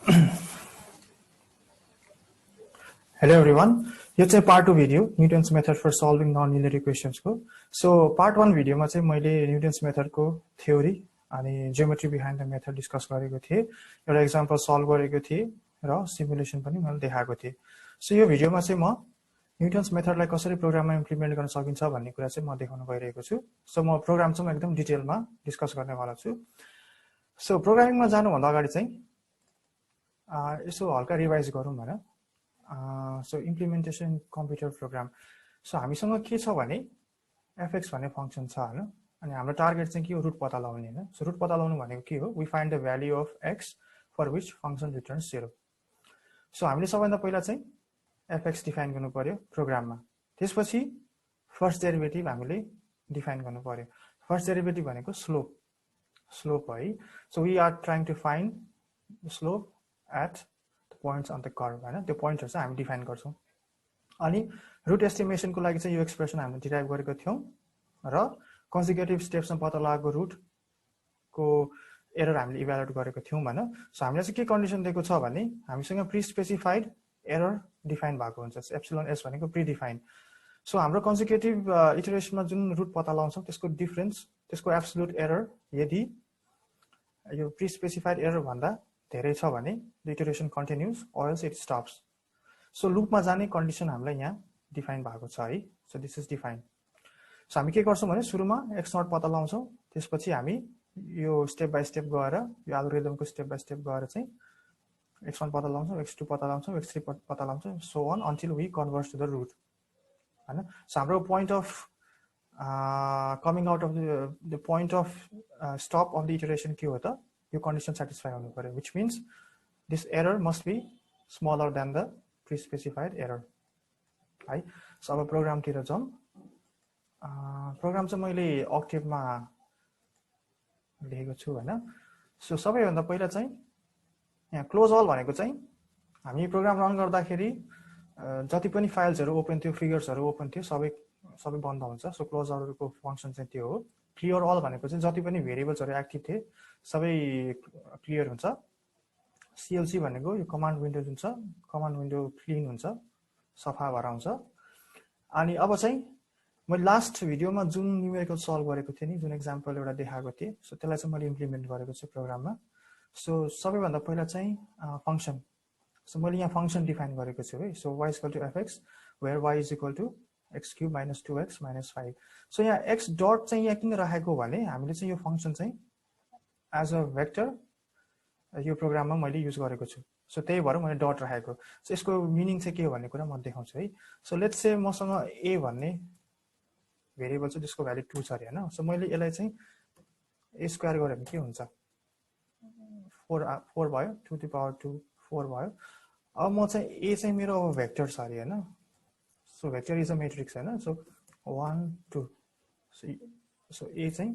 Hello everyone. यो चाहिँ part 2 video Newton's method for solving non linear equations को. So part 1 भिडियोमा चाहिँ मैले न्यूटन्स मेथड को थ्योरी अनि geometry behind the method discuss गरेको थिए. एउटा एक्जाम्पल सल्भ गरेको थिए र सिमुलेसन पनि मैले देखाएको थिए. सो यो भिडियोमा चाहिँ म न्यूटन्स मेथडलाई कसरी प्रोग्राममा इम्प्लिमेन्ट गर्न सकिन्छ भन्ने कुरा चाहिँ म देखाउन गइरहेको छु. सो म प्रोग्राम चाहिँ एकदम डिटेलमा डिस्कस गर्नेवाला छु. सो प्रोग्रामिङमा जानुभन्दा अगाडि चाहिँ यसो हल्का रिभाइज गरौँ हैन. So implementation computer program. So हामीसँग के छ भने fx भन्ने फंक्सन छ हैन. अनि हाम्रो टार्गेट चाहिँ के हो, रुट पत्ता लगाउने हैन. सो रुट पत्ता लगाउनु भनेको के हो, we find the value of x for which function returns 0. So हामीले सबैभन्दा पहिला चाहिँ fx डिफाइन गर्नु पर्यो प्रोग्राममा. त्यसपछि फर्स्ट डेरिभेटिभ हामीले डिफाइन गर्नु पर्यो. फर्स्ट डेरिभेटिभ भनेको स्लोप है. So we are trying to find the slope at points on the curve हैन. त्यो पोइन्टहरु चाहिँ हामी डिफाइन गर्छौं. अनि रुट एस्टिमेसन को लागि चाहिँ यो एक्सप्रेसन हामीले डिराइभ गरेको थियौं र कन्सेक्युटिभ स्टेप्समा पत्ता लागेको रुट को एरर हामीले इभ्यालुएट गरेको थियौं हैन. सो हामीले चाहिँ के कन्डिसन दिएको छ भने हामीसँग प्री स्पेसिफाइड एरर डिफाइन भएको हुन्छ. एप्सिलोन एस भनेको प्री डिफाइन. सो हाम्रो कन्सेक्युटिभ इटरेसनमा जुन रुट पत्ता लगाउँछौं त्यसको डिफरेन्स, त्यसको एब्सोल्युट एरर यदि यो प्री स्पेसिफाइड एरर भन्दा धेरै छ भने the iteration continues or else it stops. So लुपमा जाने कन्डिसन हामीलाई यहाँ डिफाइन भएको छ है. So this is define. So हामी के गर्छौं भने सुरुमा x नट पत्ता लगाउँछौं. त्यसपछि हामी यो स्टेप बाइ स्टेप गएर यो एल्गोरिदमको स्टेप बाइ स्टेप गएर चाहिँ x1 पत्ता लगाउँछौं, x2 पत्ता लगाउँछौं, x3 पत्ता लगाउँछौं, सो अन until we converge to the root हैन. सो हाम्रो point of coming out of the point of stop of the iteration के हो त, यो कन्डिसन सेटिस्फाई हुनु पर्यो. Which means this error must be smaller than the pre specified error है. सो अब प्रोग्रामतिर जाउँ. प्रोग्राम चाहिँ मैले अक्टेभमा लेखेको छु हैन. सो सबैभन्दा पहिला चाहिँ यहाँ क्लोज अल भनेको चाहिँ हामी प्रोग्राम रन गर्दाखेरि जति पनि फाइल्सहरु ओपन थियो, फिगर्सहरु ओपन थियो, सबै बन्द हुन्छ. सो क्लोज अलको फंक्सन चाहिँ त्यो हो. क्लियर अल भनेको चाहिँ जति पनि भेरिएबल्सहरु एक्टिभ थिए सबै क्लियर हुन्छ. सीएलसी भनेको यो कमान्ड विन्डो जुन छ, कमान्ड विन्डो क्लीन हुन्छ, सफा भएर आउँछ. अनि अब चाहिँ मैले लास्ट भिडियोमा जुन न्युमेरिकल सल्भ गरेको थिएँ नि, जुन एक्जाम्पल एउटा देखाएको थिएँ, सो त्यसलाई चाहिँ मैले इम्प्लिमेन्ट गरेको छु प्रोग्राममा. सो सबैभन्दा पहिला चाहिँ फंक्सन. सो मैले यहाँ फंक्सन डिफाइन गरेको छु है. So y equal to fx where y is equal to x cube minus 2x minus 5. So यहाँ x डट चाहिँ यहाँ किन राखेको भने हामीले चाहिँ यो फंक्सन चाहिँ एज अ वेक्टर यो प्रोग्राममा मैले युज गरेको छु. सो त्यही भएर मैले डट राखेको. सो यसको मिनिङ चाहिँ के हो भन्ने कुरा म देखाउँछु है. सो लेट्स से मसँग a भन्ने भेरिएबल छ जसको भ्यालु 2 छ अरे हैन. सो मैले यसलाई चाहिँ a स्क्वायर गरे भने के हुन्छ, 4 भयो, 2 टु पावर 2 4 भयो. अब म चाहिँ a चाहिँ मेरो अब भेक्टर छ अरे हैन. So vector is a matrix हैन. सो 1 2 सो a चाहिँ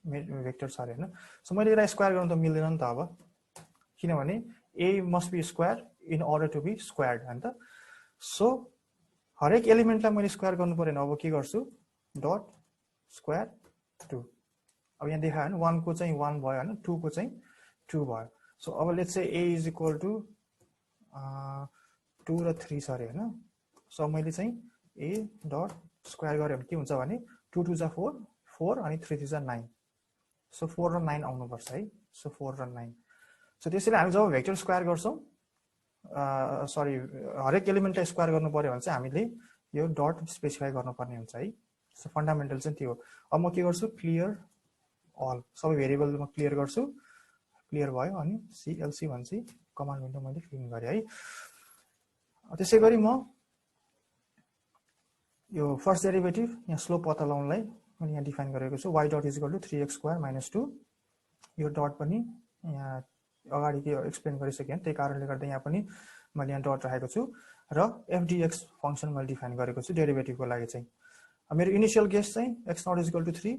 भेक्टर छ अरे हैन. सो मैले यसलाई स्क्वायर गर्न त मिल्दैन नि त अब, किनभने a must be square in order to be squared हैन त. सो हरेक एलिमेन्टलाई मैले स्क्वायर गर्नु पर्दैन. अब के गर्छु, डट स्क्वायर 2. अब यहाँ देखायो हैन, 1 को चाहिँ 1 भयो हैन, 2 को चाहिँ 2 भयो. सो अब let's say a is equal to 2 र 3 छ अरे हैन. सो मैले चाहिँ a डट स्क्वायर गरे भने के हुन्छ भने 2 2 जा 4 4 अनि 3 3 जा 9. सो 4 र 9 आउनु पर्छ है. सो 4 र 9. सो त्यसैले हामी जब भेक्टर स्क्वायर गर्छौं, सरी हरेक एलिमेन्टलाई स्क्वायर गर्नु पर्यो भने चाहिँ हामीले यो डट स्पेसिफाई गर्नुपर्ने हुन्छ है. सो फन्डामेन्टल चाहिँ त्यो हो. अब म के गर्छु, क्लियर अल सबै भेरिएबल म क्लियर गर्छु. क्लियर भयो अनि सीएलसी भन्छ, कमान्ड विन्डो मैले क्लिन गरे है. त्यसैगरी म यो फर्स्ट डेरिभेटिभ यहाँ स्लोप पत्ता लगाउनलाई मैले यहाँ डिफाइन गरेको छु. y dot is equal to 3x square minus 2. यो डट पनि यहाँ अगाडि के एक्सप्लेन गरिसकेँ, त्यही कारणले गर्दा यहाँ पनि मैले यहाँ डट राखेको छु र fdx फंक्सन मैले डिफाइन गरेको छु डेरिभेटिभको लागि चाहिँ. मेरो इनिशियल गेस चाहिँ x naught is equal to 3,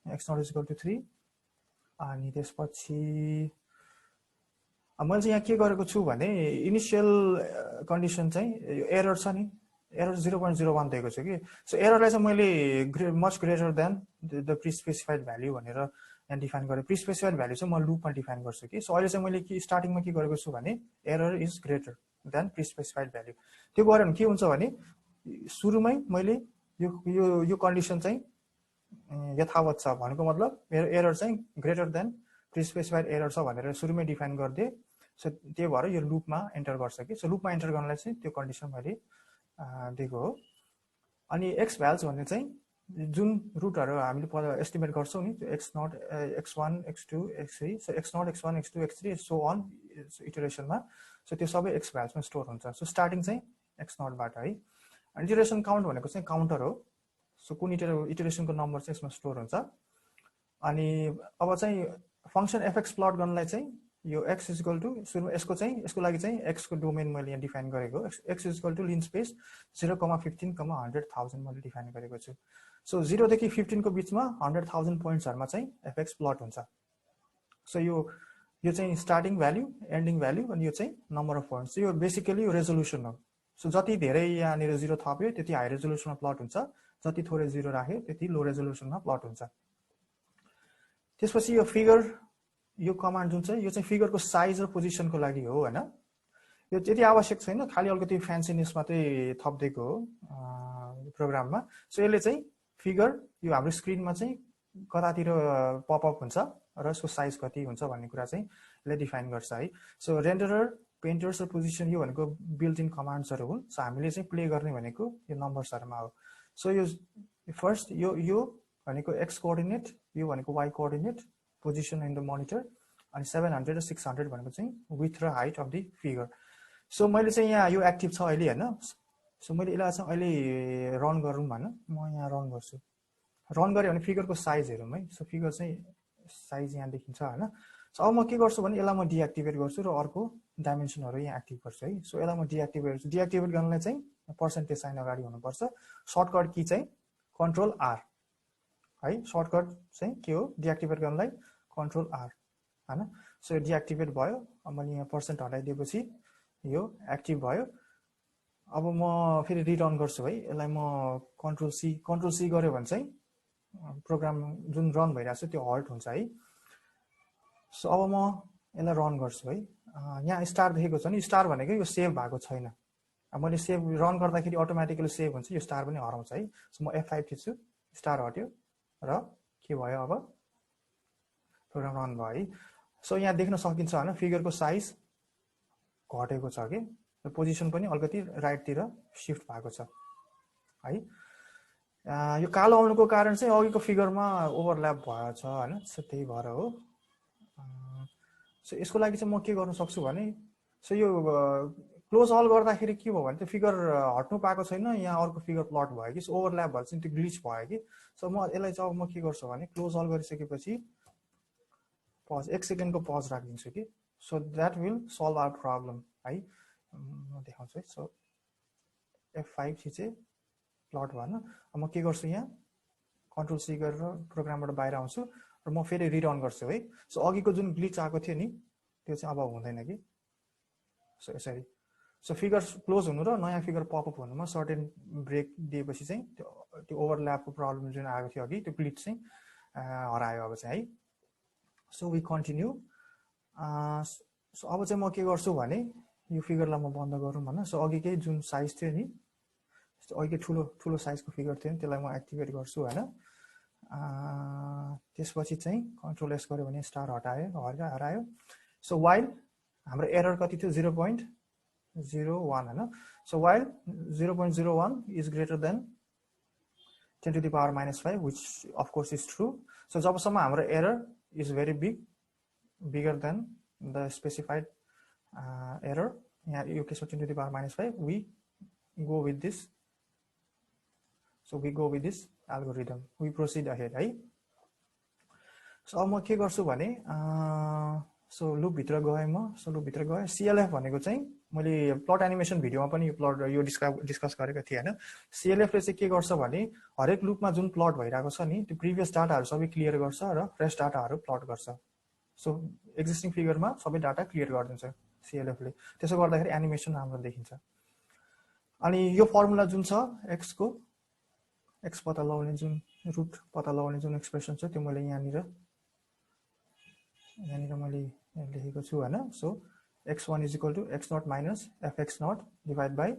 x naught is equal to 3. अनि त्यसपछि मैले चाहिँ यहाँ के गरेको छु भने इनिशियल कन्डिसन चाहिँ यो एरर छ नि, एरर 0.01 दिएको छु कि. सो एररलाई चाहिँ मैले much greater than the pre specified value भनेर यहाँ डिफाइन गरेँ प्रिस्पेसिफाइड भ्यालु चाहिँ म लुपमा डिफाइन गर्छु कि सो अहिले चाहिँ मैले के स्टार्टिङमा के गरेको छु भने error is greater than prespecified value त्यो गऱ्यो भने के हुन्छ भने सुरुमै मैले यो कन्डिसन चाहिँ यथावत छ भनेको मतलब मेरो एरर चाहिँ ग्रेटर देन प्रिस्पेसिफाइड एरर छ भनेर सुरुमै डिफाइन गरिदिएँ सो त्यही भएर यो लुपमा एन्टर गर्छ कि सो लुपमा एन्टर गर्नलाई चाहिँ त्यो कन्डिसन मैले दिएको हो अनि एक्स भ्याल्स भन्ने चाहिँ जुन रुटहरू हामीले एस्टिमेट गर्छौँ नि त्यो x0 x1 x2 x3 so x0 x1 x2 x3 so अन इटरेसनमा सो त्यो सबै एक्स भ्याल्समा स्टोर हुन्छ सो स्टार्टिङ चाहिँ x0 बाट है इटरेसन काउन्ट भनेको चाहिँ काउन्टर हो सो कुन इटरेसनको नम्बर चाहिँ यसमा स्टोर हुन्छ अनि अब चाहिँ फंक्सन fx प्लट गर्नलाई चाहिँ यो x इक्वल टु सुरुमा यसको लागि चाहिँ x को डोमेन मैले यहाँ डिफाइन गरेको x इक्वल टु लिन स्पेस 0,15, 100,000 मैले डिफाइन गरेको छु सो 0 देखि 15 को बीचमा 100,000 पोइन्ट्सहरुमा चाहिँ fx प्लट हुन्छ सो यो चाहिँ स्टार्टिङ भ्यालु एन्डिङ भ्यालु अनि यो चाहिँ नम्बर अफ पोइन्ट्स यो बेसिकली यो रेजोल्युसन हो सो जति धेरै यहाँनिर 0 थप्यो त्यति हाई रेजोल्युसनमा प्लट हुन्छ जति थोरै 0 राख्यो त्यति लो रेजोल्युसनमा प्लट हुन्छ त्यसपछि यो फिगर यो कमान्ड जुन चाहिँ यो चाहिँ फिगरको साइज र पोजिसनको लागि हो हैन यो त्यति आवश्यक छैन खाली अलिकति फ्यान्सीनेस मात्रै थप्दिएको हो प्रोग्राममा सो यसले चाहिँ फिगर यो हाम्रो स्क्रिनमा चाहिँ कतातिर पपअप हुन्छ र यसको साइज कति हुन्छ भन्ने कुरा चाहिँ यसले डिफाइन गर्छ है सो रेन्डरर पेन्टर्स र पोजिसन यो भनेको बिल्ट इन कमान्ड्सहरु हुन् सो हामीले चाहिँ प्ले गर्ने भनेको यो नम्बर्सहरुमा हो सो यो फर्स्ट यो भनेको x कोअर्डिनेट यो भनेको y coordinate position in the monitor अनि 700 र 600 भनेको चाहिँ विड्थ र height of the figure so मैले चाहिँ यहाँ यो एक्टिभ छ अहिले हैन सो मैले यसलाई चाहिँ अहिले रन गरौँ भन्न म यहाँ रन गर्छु रन गरे भने फिगरको साइज हेरौँ है सो फिगर चाहिँ साइज यहाँ देखिन्छ हैन सो अब म के गर्छु भने यसलाई म डिएक्टिभेट गर्छु र अर्को डाइमेन्सनहरु यहाँ एक्टिभ गर्छु है सो यसलाई म डिएक्टिभेट गर्छु डिएक्टिभेट गर्नलाई चाहिँ पर्सेन्टेज साइन अगाडि हुनुपर्छ सर्टकट की चाहिँ कन्ट्रोल आर है सर्टकट चाहिँ के हो डिएक्टिभेट गर्नलाई कन्ट्रोल आर हैन सो डिएक्टिभेट भयो अब मैले यहाँ पर्सेन्ट हटाइदिएपछि यो एक्टिभ भयो अब म फेरि रिटर्न गर्छु है यसलाई म कन्ट्रोल सी गर्यो भने चाहिँ प्रोग्राम जुन रन भइरहेछ त्यो हल्ट हुन्छ है सो अब म यसलाई रन गर्छु है यहाँ स्टार देखेको छ नि स्टार भनेको यो सेभ भएको छैन अब मैले सेभ रन गर्दाखेरि अटोमेटिकली सेभ हुन्छ यो स्टार पनि हराउँछ है सो म F5 थिच्छु स्टार हट्यो र के भयो अब प्रोग्राम रन भयो है सो यहाँ देख्न सकिन्छ हैन फिगरको साइज घटेको छ के र पोजिसन पनि अलिकति राइटतिर शिफ्ट भएको छ है यो कालो आउनुको कारण चाहिँ अघिको फिगरमा ओभरल्याप भएछ हैन सो त्यही भएर हो सो यसको लागि चाहिँ म के गर्न सक्छु भने सो यो क्लोज अल गर्दाखेरि के भयो भने त्यो फिगर हट्नु पाएको छैन यहाँ अर्को फिगर प्लट भयो कि सो ओभरल्याप भएर चाहिँ त्यो ग्लिच भयो कि सो म यसलाई चाहिँ अब म के गर्छु भने क्लोज अल गरिसकेपछि पज 1 सेकेन्डको पज राखिदिन्छु कि so that will solve our problem है म देखाउँछु है सो F5 थिचे प्लट भएन अब म के गर्छु यहाँ कन्ट्रोल सी गरेर प्रोग्रामबाट बाहिर आउँछु र म फेरि रिटर्न गर्छु है सो अघिको जुन ग्लिच आएको थियो नि त्यो चाहिँ अब हुँदैन कि सो यसरी सो फिगर क्लोज हुनु र नयाँ फिगर पपअप हुनुमा सर्टेन ब्रेक दिएपछि चाहिँ त्यो ओभरल्यापको प्रब्लम जुन आएको थियो अघि त्यो ग्लिच चाहिँ हरायो अब चाहिँ है सो वी कन्टिन्यू सो अब चाहिँ म के गर्छु भने यो फिगरलाई म बन्द गरौँ भन्न सो अघिकै जुन साइज थियो नि अघिकै ठुलो साइजको फिगर थियो नि त्यसलाई म एक्टिभेट गर्छु हैन त्यसपछि चाहिँ कन्ट्रोल एस गर्यो भने स्टार हरायो सो वाइल हाम्रो एरर कति थियो 0.01 हैन so while 0.01 is greater then 10 to the power minus 5 which of course is true so जबसम्म हाम्रो error is very bigger than the specified error यहाँ यो केसमा 10 to the power minus 5 we go with this so we go with this algorithm we proceed ahead है सो अब म के गर्छु भने सो लुप भित्र गए म सो लुप भित्र गए CLF भनेको चाहिँ मैले प्लट एनिमेसन भिडियोमा पनि यो डिस्कस गरेको थिएँ हैन CLF ले चाहिँ के गर्छ भने हरेक लुपमा जुन प्लट भइरहेको छ नि त्यो प्रिभियस डाटाहरु सबै क्लियर गर्छ र फ्रेश डाटाहरु प्लट गर्छ सो एक्जिस्टिङ फिगरमा सबै डाटा क्लियर गरिदिन्छ CLF ले त्यसो गर्दाखेरि एनिमेसन राम्रो देखिन्छ अनि यो फर्मुला जुन छ x पत्ता लगाउने जुन रुट पत्ता लगाउने जुन एक्सप्रेसन छ त्यो मैले यहाँ निर यहाँनिर मैले लेखेको छु हैन so x1 is equal to x0 minus fx0 divide by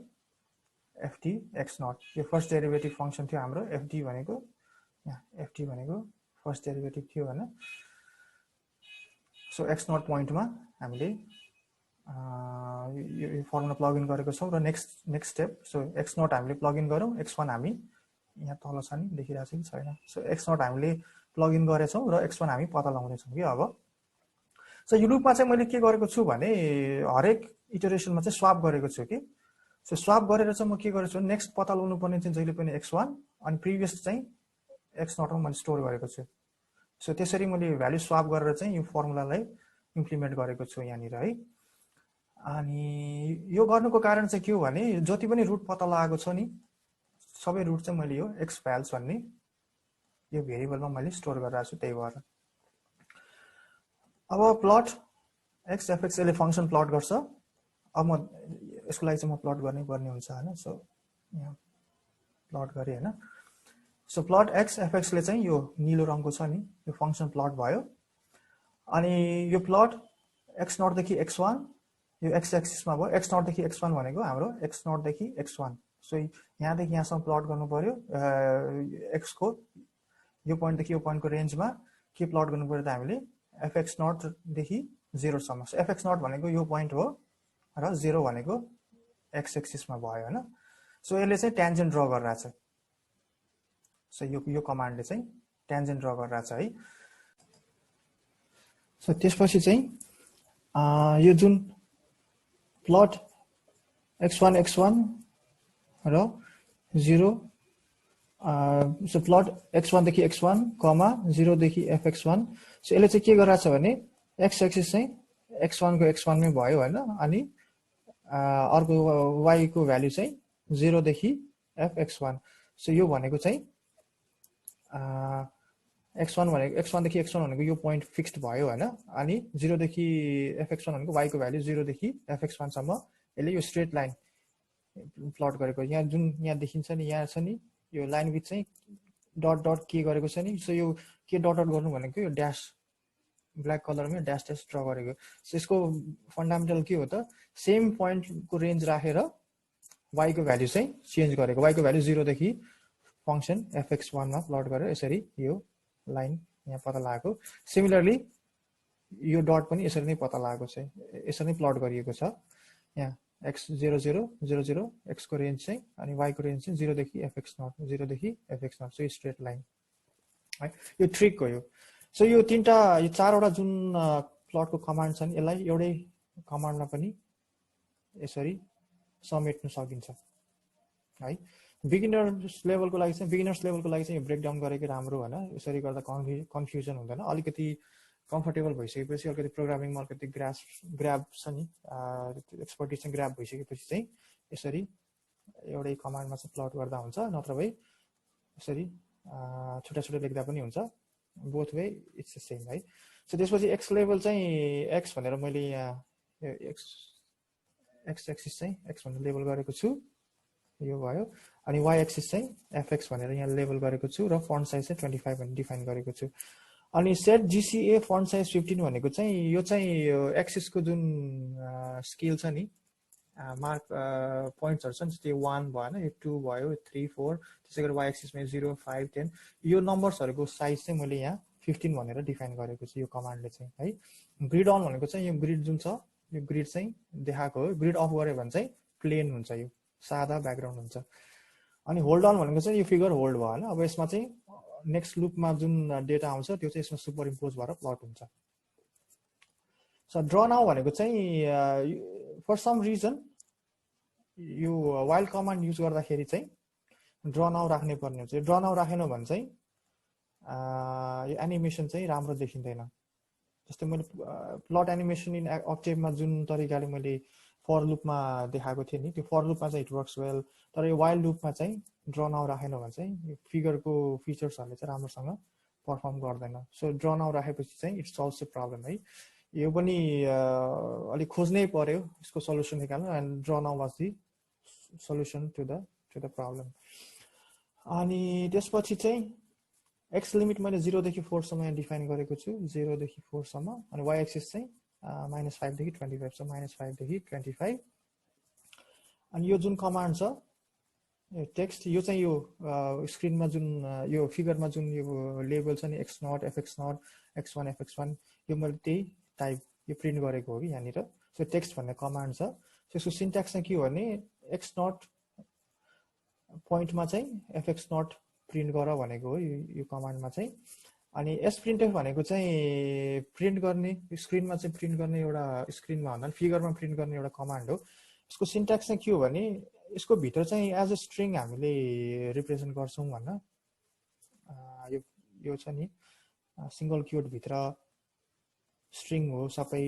ft x0 यो फर्स्ट डेरिभेटिभ फंक्सन थियो हाम्रो fd भनेको यहाँ ft भनेको फर्स्ट डेरिभेटिभ थियो हैन सो x0 पोइन्टमा हामीले यो फर्मुला प्लग इन गरेको छौं र नेक्स्ट स्टेप सो x0 हामीले प्लग इन गरौँ x1 हामी यहाँ तल छ नि देखिरहेको छ कि छैन सो x0 हामीले प्लग इन गरेछौं र x1 हामी पत्ता लगाउने छौं कि अब सो यो लुपमा चाहिँ मैले के गरेको छु भने हरेक इटरेसनमा चाहिँ स्वाप गरेको छु कि सो स्वाप गरेर चाहिँ म के गरेको छु नेक्स्ट पत्ता लगाउनु पर्ने चाहिँ जहिले पनि x1 अनि प्रिभियस चाहिँ x0 मा मैले स्टोर गरेको छु सो त्यसरी मैले भ्यालु स्वाप गरेर चाहिँ यो फर्मुलालाई इम्प्लिमेन्ट गरेको छु यहाँनिर है अनि यो गर्नुको कारण चाहिँ के हो भने जति पनि रुट पत्ता लगाएको छ नि सबै रुट चाहिँ मैले यो x भ्याल्स भन्ने यो भेरिएबलमा मैले स्टोर गरिरहेको छु त्यही भएर अब प्लट x fx ले फंक्सन प्लट गर्छ अब म यसको लागि चाहिँ म प्लट गर्ने हुन्छ हैन सो यहाँ प्लट गरे हैन सो प्लट x fx ले चाहिँ यो नीलो रङको छ नि यो फंक्सन प्लट भयो अनि यो प्लट x0 देखि x1 यो x एक्सिसमा भयो x0 देखि x1 भनेको हाम्रो x0 देखि x1 सो यहाँ देखि यहाँसम्म प्लट गर्नु पर्यो x को यो पोइन्ट देखि यो पोइन्टको रेन्जमा के प्लट गर्नु पर्यो त हामीले fx0 देखि 0 सम्म सो fx0 भनेको यो पोइन्ट हो र 0 भनेको x एक्सिसमा भयो हैन सो यसले चाहिँ ट्यान्जेन्ट ड्रा गरिरहेछ सो यो कमान्डले चाहिँ ट्यान्जेन्ट ड्रा गरिरहेछ है सो त्यसपछि चाहिँ यो जुन प्लट x1 र 0 सो प्लट x1 देखि x1 कमा 0 देखि fx1 सो यसले चाहिँ के गरिरहेछ भने x एक्सिस चाहिँ x1 को x1 मै भयो हैन अनि अर्को y को भ्यालु चाहिँ 0 देखि fx1 सो यो भनेको चाहिँ x1 देखि x1 भनेको यो पोइन्ट फिक्स्ड भयो हैन अनि 0 देखि fx1 भनेको y को भ्यालु 0 देखि fx1 सम्म यसले यो स्ट्रेट लाइन प्लट गरेको यहाँ जुन यहाँ देखिन्छ नि यहाँ छ नि यो लाइन विथ चाहिँ डट डट के गरेको छ नि सो यो के डट डट गर्नु भनेको यो ड्याश ब्ल्याक कलरमा ड्याश ड्याश ड्रा गरेको सो यसको फन्डामेन्टल के हो त सेम पोइन्ट को रेन्ज राखेर y को भ्यालु चाहिँ चेन्ज गरेको y को भ्यालु 0 देखि फंक्सन fx1 मा प्लट गरेर यसरी यो लाइन यहाँ पत्ता लगाएको सिमिलरली यो डट पनि यसरी नै पत्ता लगाएको छ यसरी नै प्लट गरिएको छ यहाँ x 0 0 0 0 x को रेन्ज चाहिँ अनि y को रेन्ज चाहिँ 0 देखि fx0 0 देखि fx0 सो स्ट्रेट लाइन है यो ट्रिक हो यो सो यो तीनटा यो चारवटा जुन प्लट को कमान्ड छन् यसलाई एउटै कमान्डमा पनि यसरी समेट्न सकिन्छ है बिगिनर्स लेभलको लागि चाहिँ यो ब्रेकडाउन गरेको राम्रो हैन यसरी गर्दा कन्फ्युजन हुँदैन अलिकति कम्फर्टेबल भइसकेपछि अलिकति प्रोग्रामिङमा अलिकति ग्र्याब छ नि एक्सपर्टिज चाहिँ ग्र्याब भइसकेपछि चाहिँ यसरी एउटै कमान्डमा चाहिँ प्लट गर्दा हुन्छ नत्र भए यसरी छुटा छुटा लेख्दा पनि हुन्छ both way it's the same है सो त्यसपछि एक्स लेभल चाहिँ एक्स भनेर मैले यहाँ एक्स एक्सिस चाहिँ एक्स भनेर लेबल गरेको छु यो भयो अनि y एक्सिस चाहिँ fx भनेर यहाँ लेबल गरेको छु र फन्ट साइज चाहिँ 25 भनेर डिफाइन गरेको छु अनि सेट gca फन्ट साइज 15 भनेको चाहिँ यो चाहिँ एक्सिस को जुन स्केल छ नि मार्क पोइन्ट्सहरु छ नि त्यो 1 भएन यो 2 भयो 3 4 त्यसैगरी y एक्सिस मा 0 5 10 यो नम्बर्सहरुको साइज चाहिँ मैले यहाँ 15 भनेर डिफाइन गरेको छु यो कमान्डले चाहिँ है ग्रिड अन भनेको चाहिँ यो ग्रिड जुन छ यो ग्रिड चाहिँ देखाएको हो ग्रिड अफ गरे भने चाहिँ प्लेन हुन्छ यो सादा ब्याकग्राउन्ड हुन्छ अनि होल्ड अन भनेको चाहिँ यो फिगर होल्ड भयो हैन अब यसमा चाहिँ नेक्स्ट लुपमा जुन डेटा आउँछ त्यो चाहिँ यसमा सुपर इम्पोज भएर प्लट हुन्छ सो ड्र नाउ भनेको चाहिँ फर सम रिजन यो वाइल कमान्ड युज गर्दाखेरि चाहिँ ड्र नाउ राख्नै पर्ने हुन्छ ड्र नाउ राखेन भने चाहिँ यो एनिमेसन चाहिँ राम्रो देखिँदैन जस्तै मैले प्लट एनिमेसन इन अक्टेभमा जुन तरिकाले मैले फर लुपमा देखाएको थिएँ नि त्यो फर लुपमा चाहिँ इट वर्क्स वेल तर यो वाइल लुपमा चाहिँ ड्र नाउ राखेन भने चाहिँ फिगरको फिचर्सहरुले चाहिँ राम्रोसँग परफर्म गर्दैन सो ड्र नाउ राखेपछि चाहिँ इट सल्भ्स द प्रब्लम है यो पनि अलि खोज्नै पर्यो यसको सल्युसन निकाल्न and draw now was the solution to the problem अनि त्यसपछि चाहिँ एक्स लिमिट मैले 0 देखि 4 सम्म यहाँ डिफाइन गरेको छु 0 देखि 4 सम्म अनि y एक्सिस चाहिँ -5 देखि 25 छ -5 देखि 25 अनि यो जुन कमान्ड छ टेक्स्ट यो चाहिँ यो स्क्रिनमा जुन यो फिगरमा जुन यो लेबल छ नि x0 fx0 x1 fx1 यो मैले त्यही टाइप यो प्रिन्ट गरेको हो कि यहाँनिर सो टेक्स्ट भन्ने कमान्ड छ सो यसको सिन्ट्याक्स चाहिँ के हो भने x0 पोइन्टमा चाहिँ fx0 प्रिन्ट गर भनेको हो यो कमान्डमा चाहिँ अनि sprintf भनेको चाहिँ प्रिन्ट गर्ने स्क्रिनमा चाहिँ प्रिन्ट गर्ने एउटा स्क्रिनमा भन्दा फिगरमा प्रिन्ट गर्ने एउटा कमान्ड हो यसको सिन्ट्याक्स चाहिँ के हो भने यसको भित्र चाहिँ एज अ स्ट्रिङ हामीले रिप्रेजेन्ट गर्छौँ भन्न यो छ नि सिंगल क्युट भित्र स्ट्रिङ हो सबै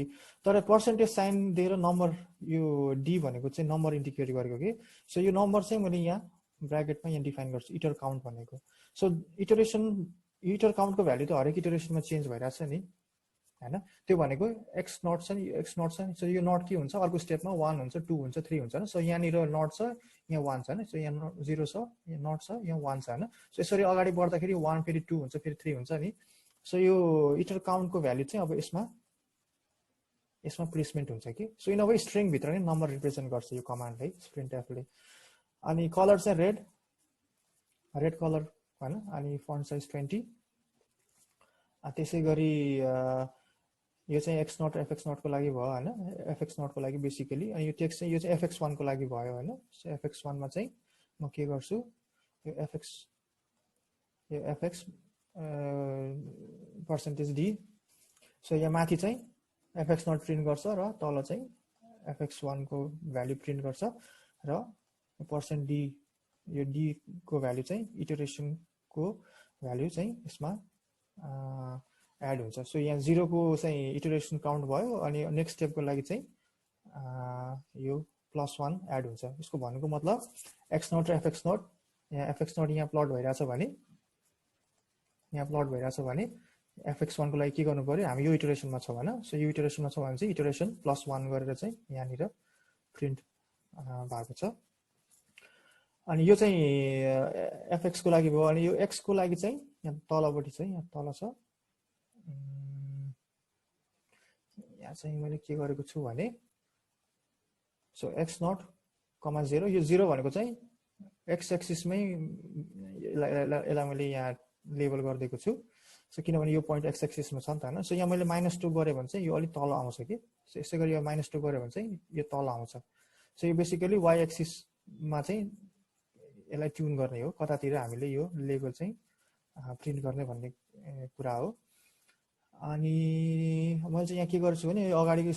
तर पर्सेन्टेज साइन दिएर नम्बर यो डी भनेको चाहिँ नम्बर इन्डिकेट गरेको कि सो यो नम्बर चाहिँ मैले यहाँ ब्र्याकेटमा यहाँ डिफाइन गर्छु इटर काउन्ट भनेको सो इटर काउन्टको भ्यालु त हरेक इटरेसनमा चेन्ज भइरहेछ नि हैन त्यो भनेको x0 छ नि x0 छ नि सो यो नट के हुन्छ अर्को स्टेपमा 1 हुन्छ 2 हुन्छ 3 हुन्छ हैन सो यहाँनिर नट छ यहाँ 1 छ हैन सो यहाँ 0 छ यहाँ नट छ यहाँ 1 छ हैन सो यसरी अगाडि बढ्दाखेरि 1 फेरि 2 हुन्छ फेरि 3 हुन्छ नि सो यो इटर काउन्टको भ्यालु चाहिँ अब यसमा प्लेसमेन्ट हुन्छ कि so in a way string भित्र नै नम्बर रिप्रेजेन्ट गर्छ यो कमान्डले sprintf ले अनि कलर चाहिँ रेड कलर हैन अनि फन्ट साइज 20 त्यसै गरी यो चाहिँ x0 fx0 को लागि भयो हैन fx0 को लागि बेसिकली अनि यो टेक्स्ट चाहिँ यो चाहिँ fx1 को लागि भयो हैन सो fx1 मा चाहिँ म के गर्छु यो fx पर्सेन्टेज d सो यहाँ माथि चाहिँ fx0 प्रिन्ट गर्छ र तल चाहिँ fx1 को भ्यालु प्रिन्ट गर्छ र पर्सेन्ट d यो d को भ्यालु चाहिँ इटरेसन को भ्यालु चाहिँ यसमा एड हुन्छ सो यहाँ 0 को चाहिँ इटरेसन काउन्ट भयो अनि नेक्स्ट स्टेपको लागि चाहिँ यो +1 एड हुन्छ यसको भन्नुको मतलब x0 र fx0 यहाँ fx0 यहाँ प्लट भइराछ भने fx1 को लागि के गर्नु पर्यो हामी यो इटरेसनमा छ भने सो यो इटरेसनमा छ भने चाहिँ इटरेसन +1 गरेर चाहिँ यहाँनिर प्रिन्ट भएको छ अनि यो चाहिँ fx को लागि भयो अनि यो x को लागि चाहिँ यहाँ तलपट्टि चाहिँ यहाँ तल छ यहाँ चाहिँ मैले के गरेको छु भने सो x0, 0 यो 0 भनेको चाहिँ x एक्सिसमै यसलाई मैले यहाँ लेबल गरिदिएको छु सो किनभने यो पोइन्ट x एक्सिसमा छ नि त हैन सो यहाँ मैले -2 गरे भने चाहिँ यो अलि तल आउँछ कि सो यसै गरी यो -2 गरे भने चाहिँ यो तल आउँछ सो यो बेसिकली y एक्सिसमा चाहिँ यसलाई ट्युन गर्ने हो कतातिर हामीले यो लेबल चाहिँ प्रिन्ट गर्ने भन्ने कुरा हो अनि मैले चाहिँ यहाँ के गर्छु भने अगाडिको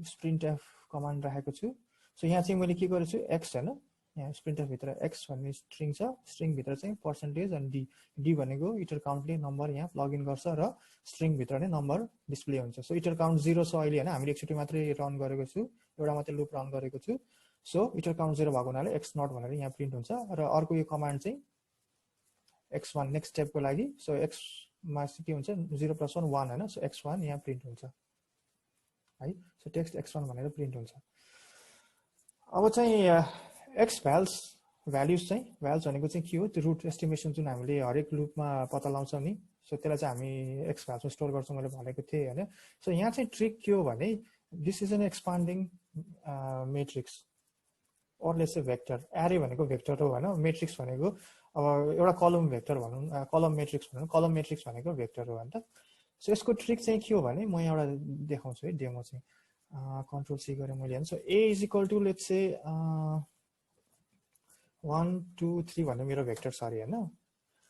sprintf कमान्ड राखेको छु सो यहाँ चाहिँ मैले के गरेछु x हैन यहाँ sprintf भित्र x भन्ने स्ट्रिङ छ स्ट्रिङ भित्र चाहिँ पर्सेन्टेज अनि d भनेको इटर काउन्टले नम्बर यहाँ प्लग इन गर्छ र स्ट्रिङ भित्र नै नम्बर डिस्प्ले हुन्छ सो इटर काउन्ट 0 छ अहिले हैन हामीले एकचोटी मात्रै रन गरेको छु एउटा मात्रै लुप रन गरेको छु सो इटर काउन्ट 0 भएको हुनाले x0 भनेर यहाँ प्रिन्ट हुन्छ र अर्को यो कमान्ड चाहिँ x1 नेक्स्ट स्टेपको लागि सो x मा के हुन्छ 0 + 1 1 हैन सो x1 यहाँ प्रिन्ट हुन्छ है सो टेक्स्ट x1 भनेर प्रिन्ट हुन्छ अब चाहिँ x भ्याल्युज भनेको चाहिँ के हो त्यो रुट एस्टिमेसन जुन हामीले हरेक लुपमा पत्ता लगाउँछौँ नि सो त्यसलाई चाहिँ हामी x भ्याल्युमा स्टोर गर्छौँ मैले भनेको थिएँ हैन सो यहाँ चाहिँ ट्रिक के हो भने this is an expanding matrix or let's say vector array भनेको भेक्टर हो हैन मेट्रिक्स भनेको अब एउटा कलम भेक्टर भनौं कलम मेट्रिक्स भनेको भेक्टर हो हैन त सो यसको ट्रिक चाहिँ के हो भने म एउटा देखाउँछु है डेमो चाहिँ कन्ट्रोल सी गरेर मैले हैन सो a = लेट्स से 1 2 3 भन्ने मेरो भेक्टर छ अरे हैन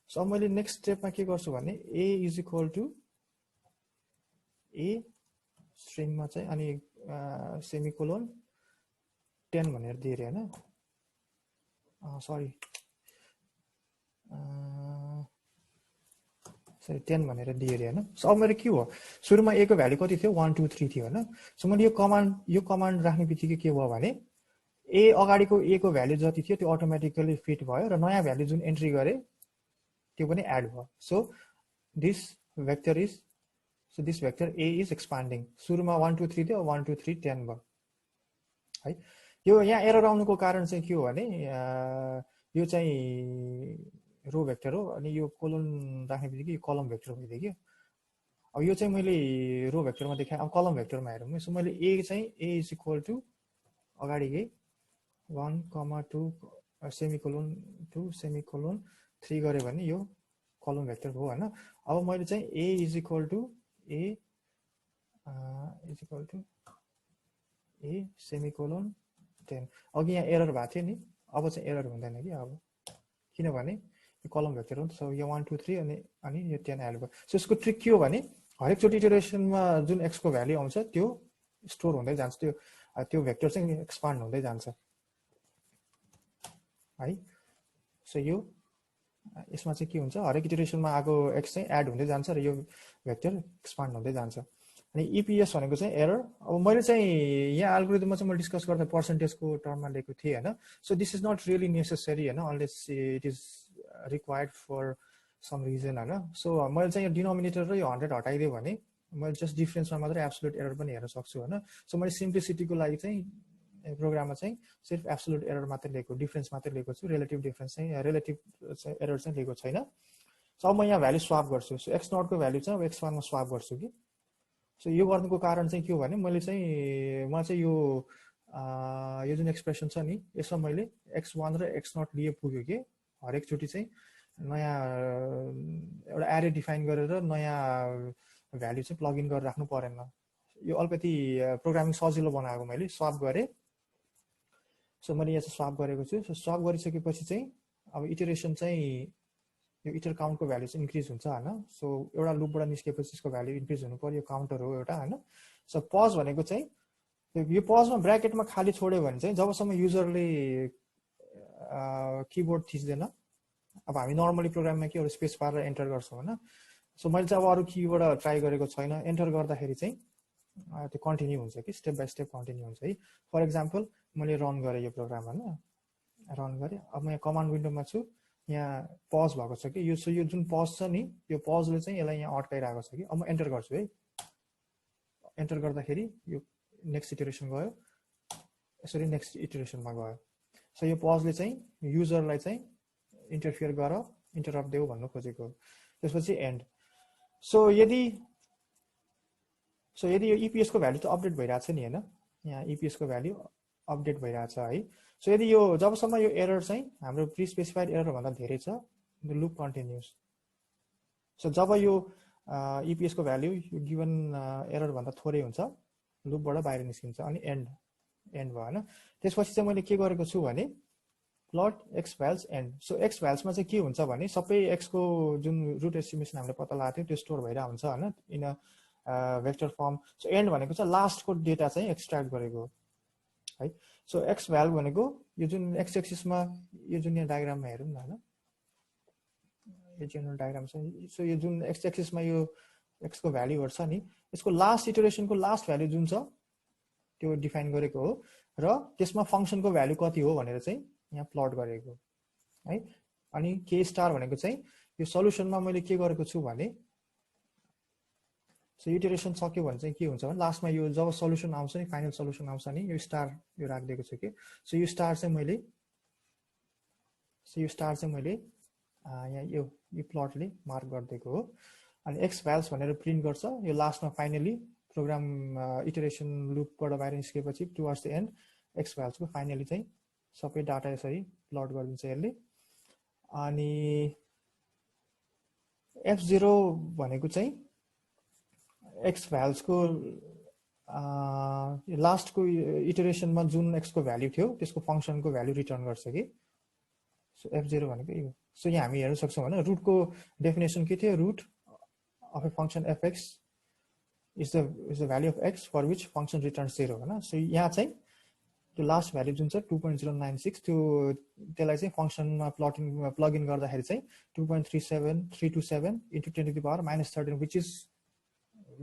सो अब मैले नेक्स्ट स्टेपमा के गर्छु भने a = a स्ट्रिङमा चाहिँ अनि सेमिकोलन 10 भनेर दिए रे हैन सरी 10 भनेर दिए रे हैन सो अब मेरो के हो सुरुमा a को भ्यालु कति थियो 1 2 3 थियो हैन सो मैले यो कमान्ड राख्ने बित्तिकै के भयो भने a अगाडिको a को भ्यालु जति थियो त्यो अटोमेटिकली फिट भयो र नयाँ भ्यालु जुन एन्ट्री गरे त्यो पनि एड भयो so this vector a is expanding सुरुमा 1 2 3 थियो 1 2 3 10 भयो है यो यहाँ एरर आउनुको कारण चाहिँ के हो भने यो चाहिँ रो भेक्टर हो अनि यो कोलन राख्ने बित्तिकै यो कलम भेक्टर भइदियो कि अब यो चाहिँ मैले रो भेक्टरमा देखाएँ अब कलम भेक्टरमा हेरौँ सो मैले ए चाहिँ ए इज इक्वल टु अगाडि गएँ 1,2 सेमिकोलोन 2 सेमिकोलोन 3 गरेँ भने यो कलम भेक्टर हो हैन अब मैले चाहिँ ए इज इक्वल टु ए सेमिकोलोन 10 अघि यहाँ एरर भएको थियो नि अब चाहिँ एरर हुँदैन कि अब किनभने यो कलम भेक्टर हो नि त सो यो 1 2 3 अनि यो 10 एड भयो सो यसको ट्रिक के हो भने हरेकचोटि इटरेसनमा जुन x को भ्यालु आउँछ त्यो स्टोर हुँदै जान्छ त्यो भेक्टर चाहिँ एक्सपान्ड हुँदै जान्छ है सो यो यसमा चाहिँ के हुन्छ हरेक इटरेसनमा आएको x चाहिँ एड हुँदै जान्छ र यो भेक्टर एक्सपान्ड हुँदै जान्छ अनि इपीएस भनेको चाहिँ एरर अब मैले चाहिँ यहाँ एल्गोरिदममा चाहिँ मैले डिस्कस गर्दा पर्सेन्टेजको टर्ममा लिएको थिएँ हैन so this is not really necessary हैन unless it is required for some reason हैन सो मैले चाहिँ यो डिनोमिनेटर र यो 100 हटाइदिएँ भने मैले जस्ट डिफरेन्समा मात्र एब्सोल्युट एरर पनि हेर्न सक्छु हैन सो मैले सिम्प्लिसिटीको लागि चाहिँ प्रोग्राममा चाहिँ सिर्फ एब्सोल्युट एरर मात्र लिएको डिफरेन्स मात्र लिएको छु रिलेटिभ डिफरेन्स चाहिँ रिलेटिभ एरर चाहिँ लिएको छैन सो अब म यहाँ भ्यालु स्वाप गर्छु सो x0 को भ्यालु चाहिँ अब x1 मा स्वाप गर्छु कि सो यो गर्नुको कारण चाहिँ के हो भने मैले चाहिँ यो जुन एक्सप्रेसन छ नि यसमा मैले x1 र x0 लिए पुग्यो कि हरेक चोटि चाहिँ नयाँ एउटा एरे डिफाइन गरेर नयाँ भ्यालु चाहिँ प्लग इन गरेर राख्नु परेन यो अलिकति प्रोग्रामिङ सजिलो बनाएको मैले स्वाप गरेँ सो मैले यहाँ चाहिँ स्वाप गरेको छु सो स्वाप गरिसकेपछि चाहिँ अब इटरेसन चाहिँ यो इटर काउन्टको भ्यालु चाहिँ इन्क्रिज हुन्छ हैन सो एउटा लुपबाट निस्केपछि यसको भ्यालु इन्क्रिज हुनु पर्यो यो काउन्टर हो एउटा हैन सो पज भनेको चाहिँ यो पजमा ब्र्याकेटमा खाली छोड्यो भने चाहिँ जबसम्म युजरले किबोर्ड थिच्दैन अब हामी नर्मली प्रोग्राममा के स्पेस बार एन्टर गर्छौँ हैन सो मैले चाहिँ अब अरू कीबाट ट्राई गरेको छैन एन्टर गर्दाखेरि चाहिँ त्यो कन्टिन्यू हुन्छ कि स्टेप बाइ स्टेप कन्टिन्यू हुन्छ है फर एक्जाम्पल मैले रन गरेँ यो प्रोग्राम हैन रन गरेँ अब म यहाँ कमान्ड विन्डोमा छु यहाँ पज भएको छ कि यो जुन पज छ नि यो पजले चाहिँ यसलाई यहाँ अड्काइरहेको छ कि अब म एन्टर गर्छु है एन्टर गर्दाखेरि यो नेक्स्ट इटरेसन गयो यसरी नेक्स्ट इटरेसनमा गयो सो यो पजले चाहिँ युजरलाई चाहिँ इन्टरफियर गर इन्टरप्ट देऊ भन्नु खोजेको त्यसपछि एन्ड सो यदि यो इपीएस को भ्यालु त अपडेट भइरहेछ नि हैन यहाँ इपीएस को भ्यालु अपडेट भइरहेछ है सो यदि यो जबसम्म यो एरर चाहिँ हाम्रो प्री स्पेसिफाइड एरर भन्दा धेरै छ द लुप कन्टिन्युस सो जब यो इपीएस को भ्यालु यो गिवन एरर भन्दा थोरै हुन्छ लुपबाट बाहिर निस्किन्छ अनि एन्ड भयो हैन त्यसपछि चाहिँ मैले के गरेको छु भने plot x values and so x भ्याल्समा चाहिँ के हुन्छ भने सबै x को जुन रुट एस्टिमेसन हामीले पत्ता लगाएको थियो त्यो स्टोर भइरहेको हुन्छ हैन in vector firm so and भनेको चाहिँ लास्टको डेटा चाहिँ एक्सट्र्याक्ट गरेको है सो x भ्यालु भनेको यो जुन x एक्सिसमा यो जुन यहाँ डायग्राममा हेरौँ न हैन यो जेनरल डायग्राम छ सो यो जुन x एक्सिसमा यो x को भ्यालुहरु छ नि यसको लास्ट इटरेसनको लास्ट भ्यालु जुन छ त्यो डिफाइन गरेको हो र त्यसमा फंक्सनको भ्यालु कति हो भनेर चाहिँ यहाँ प्लट गरेको है अनि k स्टार भनेको चाहिँ यो सल्युसनमा मैले के गरेको छु भने सो इटरेसन सक्यो भने चाहिँ के हुन्छ भने लास्टमा यो जब सल्युसन आउँछ नि फाइनल सल्युसन आउँछ नि यो स्टार यो राखिदिएको छु कि सो यो स्टार चाहिँ मैले यहाँ यो प्लटले मार्क गरिदिएको हो अनि x भ्याल्स भनेर प्रिन्ट गर्छ यो लास्टमा फाइनली प्रोग्राम इटरेसन लुपबाट बाहिर निस्केपछि टुवर्ड्स द एन्ड x भ्याल्सको फाइनली चाहिँ सबै डाटा यसरी प्लट गरिदिन्छ यसले अनि f0 भनेको चाहिँ x भ्याल्सको लास्टको इटरेसनमा जुन x को भ्यालु थियो त्यसको फंक्सनको भ्यालु रिटर्न गर्छ कि सो f0 भनेको यो सो यहाँ हामी हेर्न सक्छौँ हैन रुटको डेफिनेसन के थियो root of a function fx is the value of x for which function returns 0 हैन सो यहाँ चाहिँ त्यो लास्ट भ्यालु जुन छ 2.096 त्यसलाई चाहिँ फंक्सनमा प्लग इन गर्दाखेरि चाहिँ 2.37327 into 10 to the power -13 which is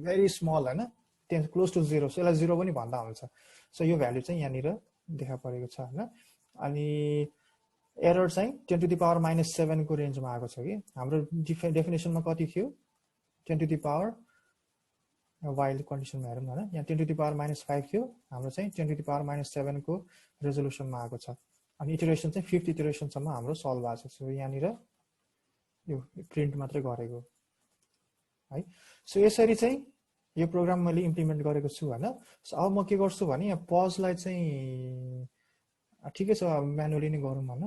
very small हैन 10 close to 0 सो यसलाई 0 पनि भन्दा हुन्छ सो यो भ्यालु चाहिँ यहाँनिर देखा परेको छ हैन अनि एरर चाहिँ 10 to the power -7 को रेन्जमा आएको छ कि हाम्रो डेफिनेसनमा कति थियो 10 to the power वाइल कन्डिसनमा हेरौँ न यहाँ 10 to the power -5 थियो हाम्रो चाहिँ 10 to the power -7 को रेजोल्युसनमा आएको छ अनि इटरेसन चाहिँ 5th इटरेसनसम्म हाम्रो सल्भ भएको छ सो यहाँनिर यो प्रिन्ट मात्रै गरेको है। सो यसरी चाहिँ यो प्रोग्राम मैले इम्प्लिमेन्ट गरेको छु हैन। सो अब म के गर्छु भने यहाँ पजलाई चाहिँ ठिकै छ म्यानुअली नै गरौँ हैन।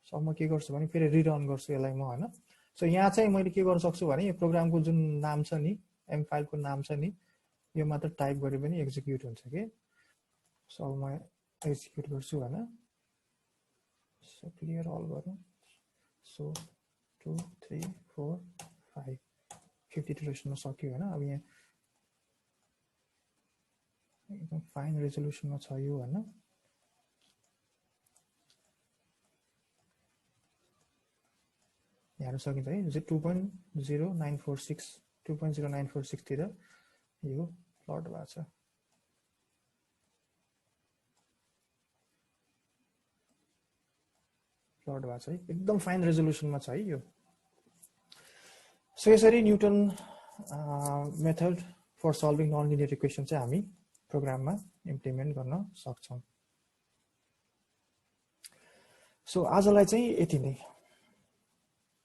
सो अब म के गर्छु भने फेरि रिरन गर्छु यसलाई म हैन। सो यहाँ चाहिँ मैले के गर्न सक्छु भने यो प्रोग्रामको जुन नाम छ नि एम फाइलको नाम छ नि यो मात्र टाइप गरे पनि एक्जिक्युट हुन्छ के। सो अब म एक्जिक्युट गर्छु हैन। सो क्लियर अल गरौँ। सो 2 3 4 5 50 इटरेसनमा सक्यो हैन। अब यहाँ एकदम फाइन रेजोल्युसनमा छ यो हैन। यहाँ सकिन्छ है 2.0946 2.0946 तिर यो प्लट भएको छ। प्लट भएको छ है एकदम फाइन रेजोल्युसनमा छ है यो। सो यसरी Newton method for solving non linear equation चाहिँ हामी प्रोग्राममा इम्प्लिमेन्ट गर्न सक्छौं। सो आजलाई चाहिँ यति नै।